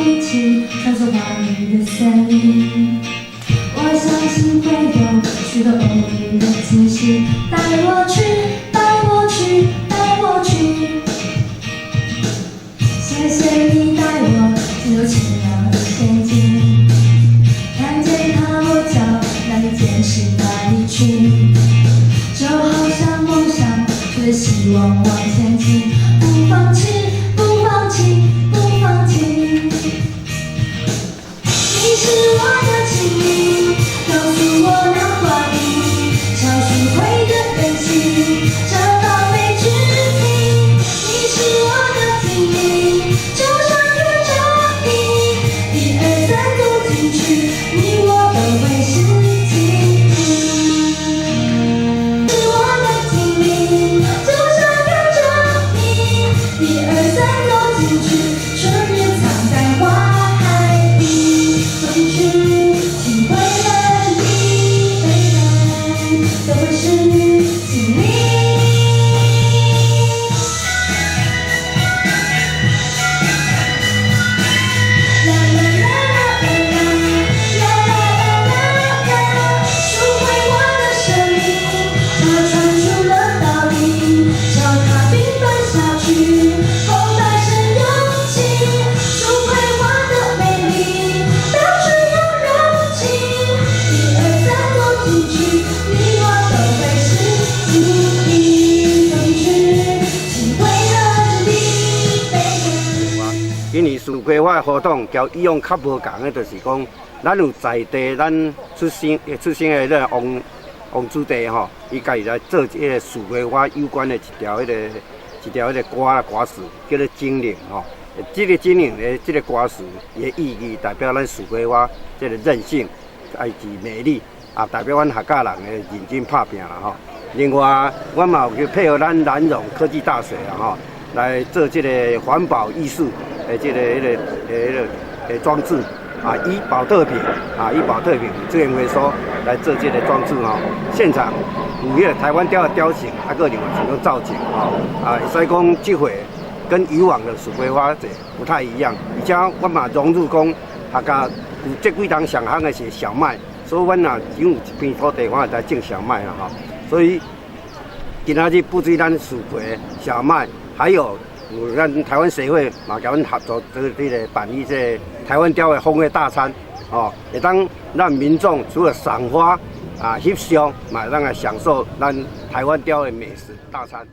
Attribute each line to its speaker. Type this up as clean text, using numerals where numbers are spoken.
Speaker 1: 一起穿梭华丽的森林。我相信会有许多偶遇的惊喜，带我去，带我去，带我去。谢谢你带我进入奇妙的陷阱，看见它我脚，那一件事哪里去？就好像梦想，随着希望往前进，不放弃，不放弃，不放弃。你是我的情侣，告诉我那话语，消除会的人情，找到没止境。你是我的经历，就像跟着你，一二三走进去，你我都会是情侣。是我的经历，就像跟着你，一二三走进去，春日藏在花海里，走进去，体会了你背叛，都会是经历。啦啦啦啦啦啦啦啦啦，赎回我的生命，它传出了道理，叫它平凡下去，后代生勇气，赎回我的美丽，到处有热情，一二三走进去，你我都会是经历，走进去，体会了你背叛。
Speaker 2: 今年树规划活动，交以往较无共的，就是讲，咱有在地，咱出生的迄个王子弟吼，伊家己来做迄个树规划有关的一条迄个歌词，叫做精灵吼。这个精灵的这个歌词的意义，代表咱树规划这个韧性、爱及美丽，啊，代表咱客家人的认真打拼啦吼。另外，我嘛有去配合咱南荣科技大学啦吼，来做这个环保艺术。这个装置啊，以保特瓶资源回收来做这个装置哦。现场有迄个台湾雕的雕型，还有另外一种造型会使讲这回跟以往的树规划不太一样，而且我嘛融入讲客家有这几档上行的是小麦，所以阮也有一片土地，我也在种小麦啦吼。所以今仔日布置咱树葵、小麦，还有咱台湾协会嘛，甲阮合作这个办理这台湾雕的风味大餐，会当让民众除了赏花啊、翕相，嘛会当来享受咱台湾雕的美食大餐。